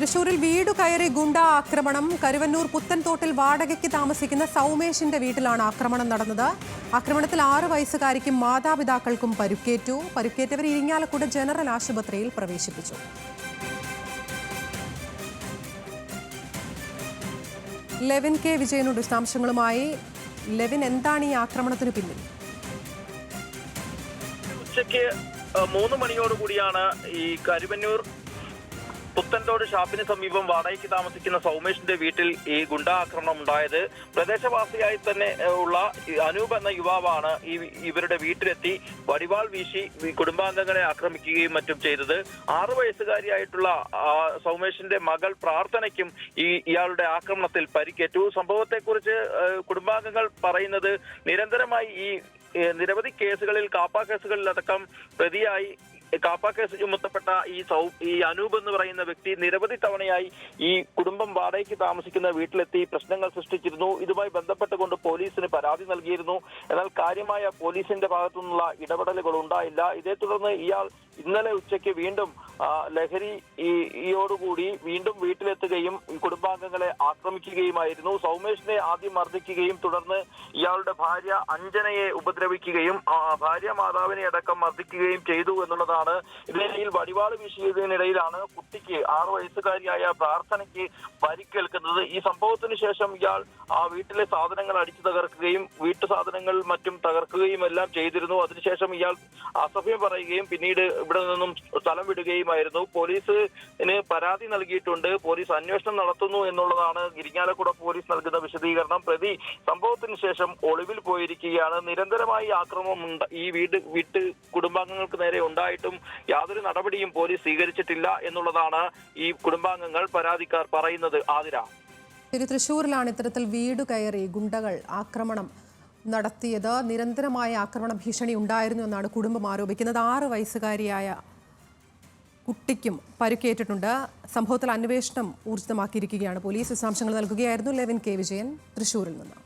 തൃശൂരിൽ വീടു കയറി ഗുണ്ട ആക്രമണം. കരുവന്നൂർ പുത്തൻതോട്ടിൽ വാടകയ്ക്ക് താമസിക്കുന്ന സൗമേഷിന്റെ വീട്ടിലാണ് ആക്രമണം നടന്നത്. ആക്രമണത്തിൽ 6 വയസ്സുകാരിക്കും മാതാപിതാക്കൾക്കും പരിക്കേറ്റു. പരിക്കേറ്റവർ ഇരിങ്ങാലക്കുട ജനറൽ ആശുപത്രിയിൽ പ്രവേശിപ്പിച്ചു. ലെവിൻ കെ വിജയനുണ്ട് വിശദാംശങ്ങളുമായി. ലെവിൻ, എന്താണ് ഈ ആക്രമണത്തിന് പിന്നിൽ? ഉച്ചയ്ക്ക് 3 മണിയോടുകൂടിയാണ് ഈ കരുവന്നൂർ പുത്തൻതോട് ഷാപ്പിന് സമീപം വാടകയ്ക്ക് താമസിക്കുന്ന സൗമേഷിന്റെ വീട്ടിൽ ഈ ഗുണ്ടാക്രമണം ഉണ്ടായത്. പ്രദേശവാസിയായി തന്നെ ഉള്ള അനൂപ് എന്ന യുവാവാണ് ഇവരുടെ വീട്ടിലെത്തി വടിവാൾ വീശി കുടുംബാംഗങ്ങളെ ആക്രമിക്കുകയും മറ്റും ചെയ്തത്. 6 വയസ്സുകാരിയായിട്ടുള്ള സൗമേഷിന്റെ മകൾ പ്രാർത്ഥനയ്ക്കും ഇയാളുടെ ആക്രമണത്തിൽ പരിക്കേറ്റു. സംഭവത്തെക്കുറിച്ച് കുടുംബാംഗങ്ങൾ പറയുന്നത് നിരന്തരമായി നിരവധി കേസുകളിൽ കാപ്പ കേസുകളിലടക്കം പ്രതിയായി കാപ്പ കേസ് ചുമത്തപ്പെട്ട ഈ അനൂപ് എന്ന് പറയുന്ന വ്യക്തി നിരവധി തവണയായി ഈ കുടുംബം വാടകയ്ക്ക് താമസിക്കുന്ന വീട്ടിലെത്തി പ്രശ്നങ്ങൾ സൃഷ്ടിച്ചിരുന്നു. ഇതുമായി ബന്ധപ്പെട്ടുകൊണ്ട് പോലീസിന് പരാതി നൽകിയിരുന്നു. എന്നാൽ കാര്യമായ പോലീസിന്റെ ഭാഗത്തുനിന്നുള്ള ഇടപെടലുകൾ ഉണ്ടായില്ല. ഇതേ തുടർന്ന് ഇയാൾ ഇന്നലെ ഉച്ചയ്ക്ക് വീണ്ടും ലഹരിയോടുകൂടി വീണ്ടും വീട്ടിലെത്തുകയും കുടുംബാംഗങ്ങളെ ആക്രമിക്കുകയുമായിരുന്നു. സൗമേഷിനെ ആദ്യം മർദ്ദിക്കുകയും തുടർന്ന് ഇയാളുടെ ഭാര്യ അഞ്ജനയെ ഉപദ്രവിക്കുകയും ഭാര്യ മാതാവിനെ അടക്കം മർദ്ദിക്കുകയും ചെയ്തു എന്നുള്ളതാണ്. ഇതിനിടയിൽ വടിവാള് വീശിയതിനിടയിലാണ് കുട്ടിക്ക് 6 വയസ്സുകാരിയായ പ്രാർത്ഥനയ്ക്ക് പരിക്കേൽക്കുന്നത്. ഈ സംഭവത്തിന് ശേഷം ഇയാൾ വീട്ടിലെ സാധനങ്ങൾ അടിച്ചു തകർക്കുകയും വീട്ടു സാധനങ്ങൾ മറ്റും തകർക്കുകയും എല്ലാം ചെയ്തിരുന്നു. അതിനുശേഷം ഇയാൾ അസഭ്യം പറയുകയും പിന്നീട് ഇവിടെ നിന്നും സ്ഥലം വിടുകയുമായിരുന്നു. പോലീസിന് പരാതി നൽകിയിട്ടുണ്ട്. പോലീസ് അന്വേഷണം നടത്തുന്നു എന്നുള്ളതാണ് ഇരിങ്ങാലക്കുട പോലീസ് നൽകുന്ന വിശദീകരണം. പ്രതി സംഭവത്തിന് ശേഷം ഒളിവിൽ പോയിരിക്കുകയാണ്. നിരന്തരമായി ആക്രമണം ഈ വീട്ട് കുടുംബാംഗങ്ങൾക്ക് നേരെ ഉണ്ടായിട്ടും യാതൊരു നടപടിയും പോലീസ് സ്വീകരിച്ചിട്ടില്ല എന്നുള്ളതാണ് ഈ കുടുംബാംഗങ്ങൾ പരാതിക്കാർ പറയുന്നത്. ആതിര, തൃശൂരിലാണ് ഇത്തരത്തിൽ വീട് കയറി ഗുണ്ടകൾ ആക്രമണം നടത്തിയത്. നിരന്തരമായ ആക്രമണ ഭീഷണി ഉണ്ടായിരുന്നു എന്നാണ് കുടുംബം ആരോപിക്കുന്നത്. 6 വയസ്സുകാരിയായ കുട്ടിക്കും പരിക്കേറ്റിട്ടുണ്ട്. സംഭവത്തിൽ അന്വേഷണം ഊർജിതമാക്കിയിരിക്കുകയാണ് പോലീസ്. വിശദാംശങ്ങൾ നൽകുകയായിരുന്നു ലെവിൻ കെ വിജയൻ തൃശൂരിൽ നിന്ന്.